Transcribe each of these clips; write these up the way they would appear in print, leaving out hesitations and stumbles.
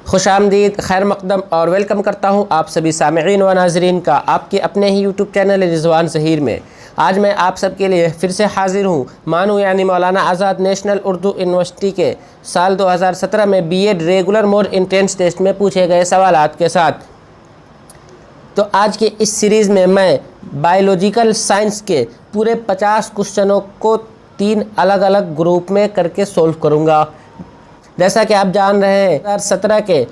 खुशामदीद, खैर मकदम और वेलकम करता हूँ आप सभी सामईन व नाज़रीन का आपके अपने ही यूट्यूब चैनल रिजवान ज़हीर में। आज मैं आप सबके लिए फिर से हाजिर हूँ मानू यानी मौलाना आज़ाद नेशनल उर्दू यूनिवर्सिटी के साल 2017 में B Ed regular mode entrance test में पूछे गए सवालात के साथ। तो आज के इस सीरीज़ में मैं बायोलॉजिकल साइंस के पूरे 50 क्वेश्चनों को 3 अलग अलग ग्रुप में करके सोल्व करूँगा। जैसा कि आप जान रहे हैं 2017 के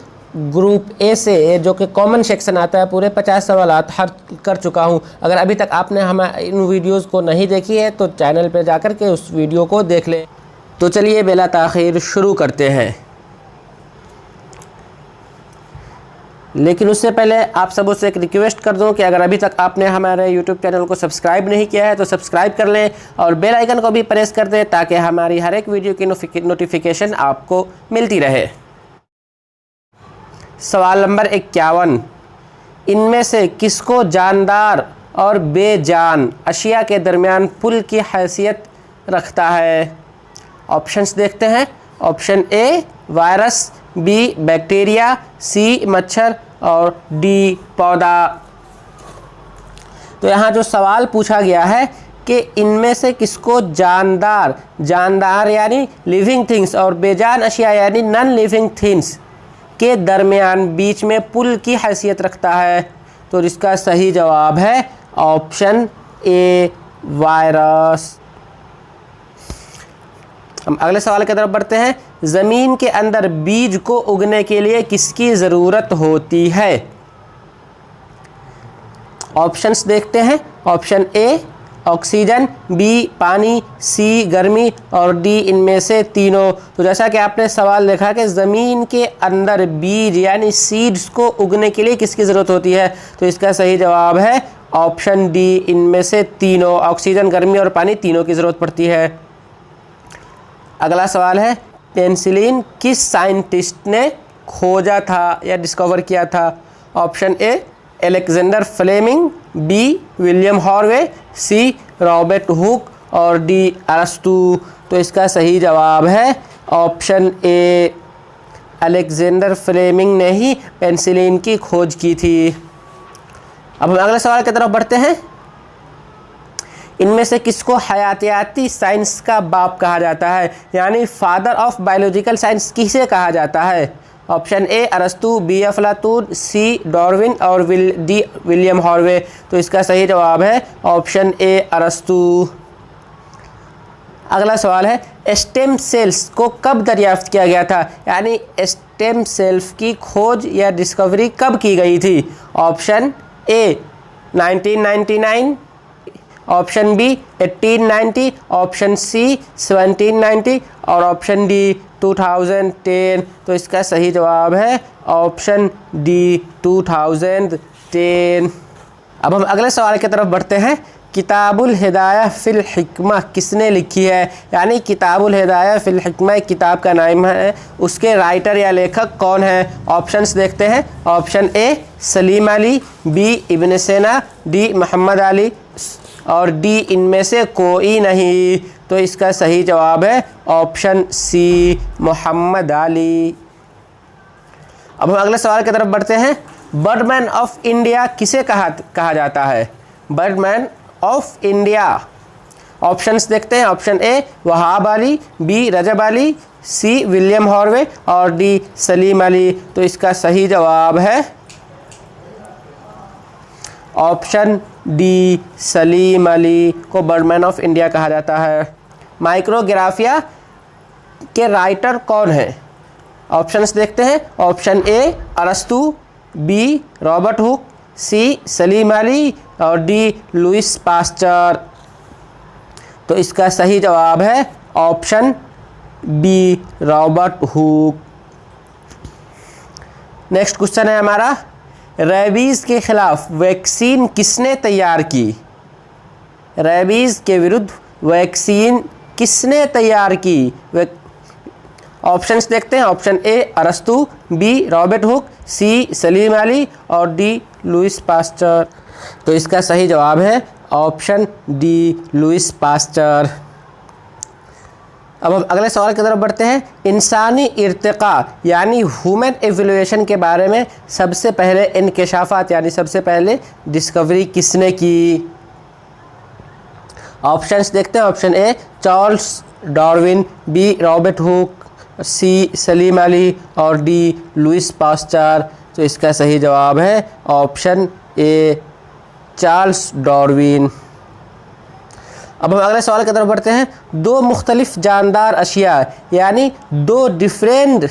ग्रुप ए से जो कि कॉमन सेक्शन आता है पूरे 50 सवालात हल कर चुका हूं। अगर अभी तक आपने हमारे इन वीडियोस को नहीं देखी है तो चैनल पर जाकर के उस वीडियो को देख लें। तो चलिए बिला ताख़ीर शुरू करते हैं। लेकिन उससे पहले आप सबों से एक रिक्वेस्ट कर दूं कि अगर अभी तक आपने हमारे YouTube चैनल को सब्सक्राइब नहीं किया है तो सब्सक्राइब कर लें और बेल आइकन को भी प्रेस कर दें ताकि हमारी हर एक वीडियो की नोटिफिकेशन आपको मिलती रहे। सवाल नंबर 51, इनमें से किसको जानदार और बेजान अशिया के दरमियान पुल की हैसियत रखता है? ऑप्शंस देखते हैं। Option A virus, B bacteria, C मच्छर और डी पौधा। तो यहाँ जो सवाल पूछा गया है कि इनमें से किसको जानदार यानी लिविंग थिंग्स और बेजान अशिया यानी नॉन लिविंग थिंग्स के दरमियान बीच में पुल की हैसियत रखता है। तो इसका सही जवाब है ऑप्शन ए वायरस। हम अगले सवाल की तरफ बढ़ते हैं। ज़मीन के अंदर बीज को उगने के लिए किसकी ज़रूरत होती है? ऑप्शंस देखते हैं। ऑप्शन ए ऑक्सीजन, बी पानी, सी गर्मी और डी इनमें से तीनों। तो जैसा कि आपने सवाल देखा कि ज़मीन के अंदर बीज यानी सीड्स को उगने के लिए किसकी ज़रूरत होती है, तो इसका सही जवाब है ऑप्शन डी, इनमें से तीनों, ऑक्सीजन, गर्मी और पानी तीनों की ज़रूरत पड़ती है। अगला सवाल है, पेनिसिलिन किस साइंटिस्ट ने खोजा था या डिस्कवर किया था? Option A Alexander Fleming, B William Harvey, C Robert Hooke और डी अरस्तू। तो इसका सही जवाब है ऑप्शन ए, अलेक्जेंडर फ्लेमिंग ने ही पेनिसिलिन की खोज की थी। अब हम अगले सवाल की तरफ बढ़ते हैं। इनमें से किसको हयातियाती साइंस का बाप कहा जाता है, यानी फादर ऑफ बायोलॉजिकल साइंस किसे कहा जाता है? ऑप्शन ए अरस्तू, बी अफलातून, सी डार्विन और डी विलियम हॉर्वे। तो इसका सही जवाब है ऑप्शन ए अरस्तू। अगला सवाल है, स्टेम सेल्स को कब दरियाफ्त किया गया था, यानी स्टेम सेल्स की खोज या डिस्कवरी कब की गई थी? Option A 1999, option B 1890, option C 1790 और ऑप्शन डी 2010। तो इसका सही जवाब है ऑप्शन डी 2010। अब हम अगले सवाल की तरफ बढ़ते हैं। किताबुल हिदाया फिल हिकमा किसने लिखी है, यानी किताबुल हिदाया फिल हिकमा किताब का नाम है, उसके राइटर या लेखक कौन है? ऑप्शंस देखते हैं। Option A Salim Ali, B Ibn Sina, D Mohammad Ali और डी इनमें से कोई नहीं। तो इसका सही जवाब है ऑप्शन सी मोहम्मद अली। अब हम अगले सवाल की तरफ बढ़ते हैं। बर्डमैन ऑफ इंडिया किसे कहा जाता है? Birdman of India. ऑप्शंस देखते हैं। Option A Wahab Ali, B Rajab Ali, C William Harvey और डी सलीम अली। तो इसका सही जवाब है ऑप्शन डी, सलीम अली को बर्डमैन ऑफ इंडिया कहा जाता है। माइक्रोग्राफिया के राइटर कौन है? ऑप्शंस देखते हैं। ऑप्शन ए अरस्तू, B Robert Hooke, C Salim Ali और डी लुइस पास्चर। तो इसका सही जवाब है option B, Robert Hooke. Next question है हमारा, रेबीज़ के खिलाफ वैक्सीन किसने तैयार की? रेबीज़ के विरुद्ध वैक्सीन किसने तैयार की? ऑप्शंस देखते हैं। ऑप्शन ए अरस्तू, B Robert Hooke, C Salim Ali और डी लुइस पास्चर। तो इसका सही जवाब है ऑप्शन डी, लुइस पास्चर। अब हम अगले सवाल की तरफ बढ़ते हैं। इंसानी इर्तिका यानी ह्यूमन एवोल्यूशन के बारे में सबसे पहले इंकशाफात यानी सबसे पहले डिस्कवरी किसने की? ऑप्शंस देखते हैं। Option A Charles Darwin, B Robert Hooke, C Salim Ali और डी लुइस पास्चर। तो इसका सही जवाब है ऑप्शन ए चार्ल्स डार्विन। अब हम अगले सवाल की तरफ बढ़ते हैं। दो मुख्तलिफ जानदार अशिया यानी दो डिफरेंट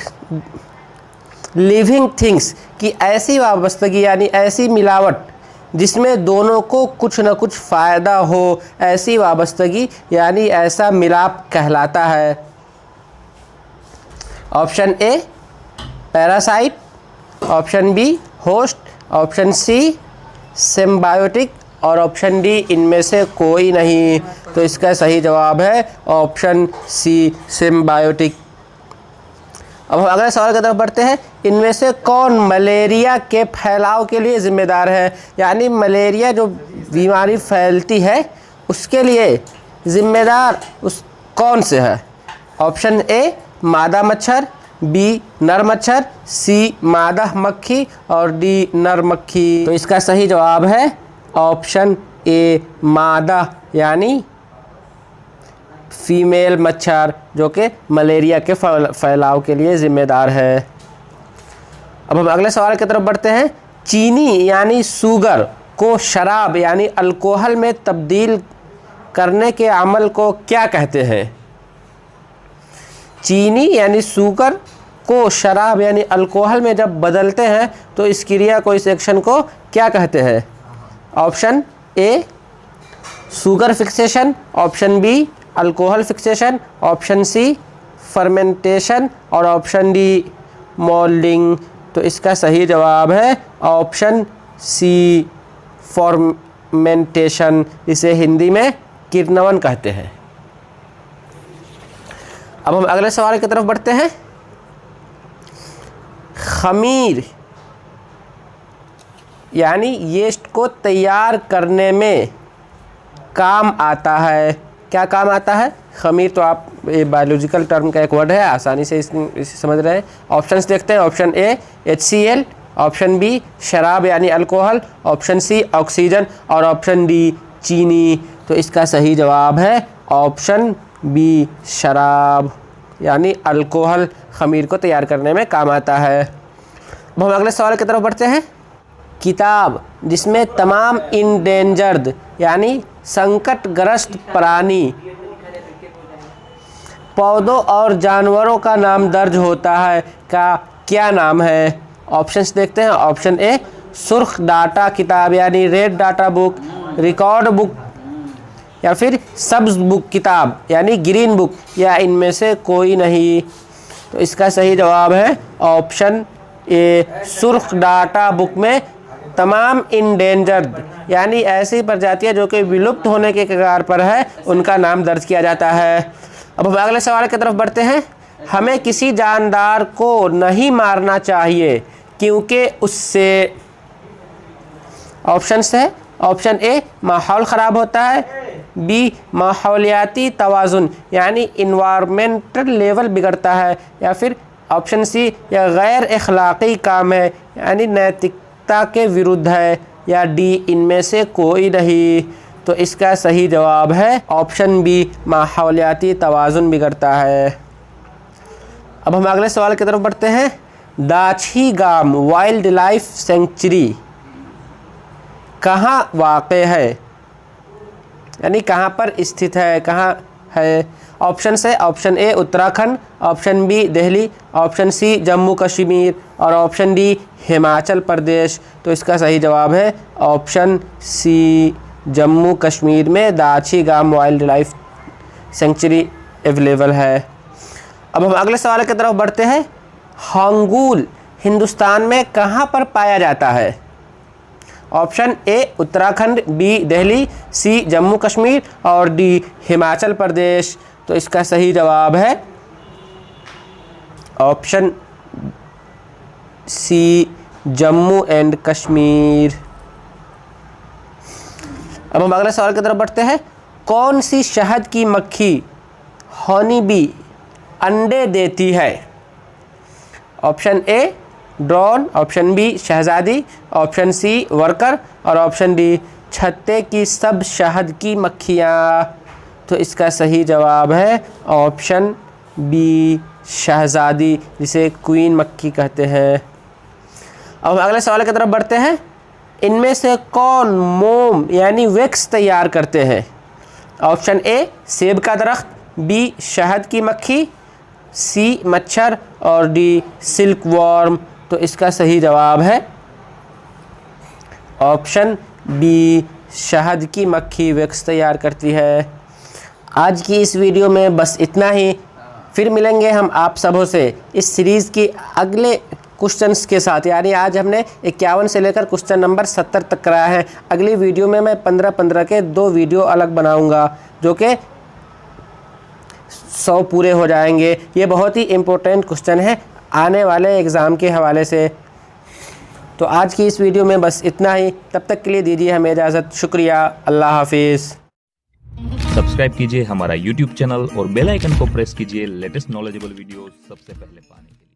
लिविंग थिंग्स की ऐसी वाबस्तगी यानी ऐसी मिलावट जिसमें दोनों को कुछ न कुछ फ़ायदा हो, ऐसी वाबस्तगी यानी ऐसा मिलाप कहलाता है। Option A parasite, option B host, option C symbiotic और ऑप्शन डी इनमें से कोई नहीं। तो इसका सही जवाब है ऑप्शन सी सिम्बायोटिक। अब हम अगले सवाल की तरफ बढ़ते हैं। इनमें से कौन मलेरिया के फैलाव के लिए ज़िम्मेदार है? यानी मलेरिया जो बीमारी फैलती है उसके लिए ज़िम्मेदार उस कौन से है? ऑप्शन ए मादा मच्छर, बी नर मच्छर, सी मादा मक्खी और डी नर मक्खी। तो इसका सही जवाब है ऑप्शन ए मादा यानी फीमेल मच्छर जो कि मलेरिया के फैलाव के लिए ज़िम्मेदार है। अब हम अगले सवाल की तरफ बढ़ते हैं। चीनी यानी शुगर को शराब यानी अल्कोहल में तब्दील करने के अमल को क्या कहते हैं? चीनी यानी शुगर को शराब यानी अल्कोहल में जब बदलते हैं तो इस क्रिया को, इस एक्शन को क्या कहते हैं? Option A sugar fixation, option B alcohol fixation, option C fermentation और ऑप्शन डी मोल्डिंग। तो इसका सही जवाब है ऑप्शन सी फर्मेंटेशन। इसे हिंदी में किण्वन कहते हैं। अब हम अगले सवाल की तरफ बढ़ते हैं। खमीर यानी यीस्ट को तैयार करने में काम आता है। क्या काम आता है? खमीर तो आप ये बायोलॉजिकल टर्म का एक वर्ड है, आसानी से इसे समझ रहे हैं। ऑप्शंस देखते हैं। Option A HCl, option B शराब यानी अल्कोहल, ऑप्शन सी ऑक्सीजन और ऑप्शन डी चीनी। तो इसका सही जवाब है ऑप्शन बी शराब यानी अल्कोहल खमीर को तैयार करने में काम आता है। अब हम अगले सवाल की तरफ बढ़ते हैं। किताब जिसमें तमाम इंडेंजर्ड यानी संकटग्रस्त प्राणी, पौधों और जानवरों का नाम दर्ज होता है का क्या नाम है? ऑप्शंस देखते हैं। ऑप्शन ए सुर्ख डाटा किताब यानी red data book, record book या फिर सब्ज बुक किताब यानी ग्रीन बुक या इनमें से कोई नहीं। तो इसका सही जवाब है ऑप्शन ए सुर्ख डाटा बुक में तमाम इंडेंजर्ड यानी ऐसी प्रजातियां जो कि विलुप्त होने के कगार पर है उनका नाम दर्ज किया जाता है। अब हम अगले सवाल की तरफ बढ़ते हैं। हमें किसी जानदार को नहीं मारना चाहिए क्योंकि उससे, ऑप्शंस है। ऑप्शन ए माहौल ख़राब होता है, बी माहौलियाती तवाज़ुन यानी इन्वायरमेंटल लेवल बिगड़ता है, या फिर ऑप्शन सी या गैर अखलाक़ी काम है यानी नैतिकता के विरुद्ध है, या डी इनमें से कोई नहीं। तो इसका सही जवाब है ऑप्शन बी माहौलियाती तवाज़ुन बिगड़ता है। अब हम अगले सवाल की तरफ बढ़ते हैं। दाछी गाम वाइल्ड लाइफ सेंचुरी कहाँ वाक़े है यानी कहाँ पर स्थित है, कहाँ है? ऑप्शन है। Option A Uttarakhand, option B Delhi, option C Jammu Kashmir और ऑप्शन डी हिमाचल प्रदेश। तो इसका सही जवाब है ऑप्शन सी जम्मू कश्मीर में दाछी गाम वाइल्ड लाइफ सेंचुरी अवेलेबल है। अब हम अगले सवाल की तरफ बढ़ते हैं। हांगुल हिंदुस्तान में कहाँ पर पाया जाता है? Option A Uttarakhand, B Delhi, C Jammu Kashmir और डी हिमाचल प्रदेश। तो इसका सही जवाब है option C Jammu and Kashmir. अब हम अगले सवाल की तरफ बढ़ते हैं। कौन सी शहद की मक्खी हनी बी अंडे देती है? Option A drone, option B शहजादी, ऑप्शन सी वर्कर और ऑप्शन डी छत्ते की सब शहद की मक्खियाँ। तो इसका सही जवाब है ऑप्शन बी शहजादी, जिसे क्वीन मक्खी कहते हैं। अब हम अगले सवाल की तरफ बढ़ते हैं। इनमें से कौन मोम यानी वैक्स तैयार करते हैं? ऑप्शन ए सेब का दरख्त, बी शहद की मक्खी, सी मच्छर और डी सिल्क वॉर्म। तो इसका सही जवाब है ऑप्शन बी शहद की मक्खी वैक्स तैयार करती है। आज की इस वीडियो में बस इतना ही। फिर मिलेंगे हम आप सबों से इस सीरीज़ की अगले क्वेश्चंस के साथ। यानी आज हमने 51 से लेकर क्वेश्चन नंबर 70 तक कराया है। अगली वीडियो में मैं 15-15 के 2 वीडियो अलग बनाऊंगा, जो कि 100 पूरे हो जाएंगे। ये बहुत ही इम्पोर्टेंट क्वेश्चन है आने वाले एग्ज़ाम के हवाले से। तो आज की इस वीडियो में बस इतना ही। तब तक के लिए दीजिए हमें इजाज़त। शुक्रिया, अल्लाह हाफिज़। सब्सक्राइब कीजिए हमारा YouTube चैनल और बेल आइकन को प्रेस कीजिए लेटेस्ट नॉलेजेबल वीडियो सबसे पहले पाने के लिए।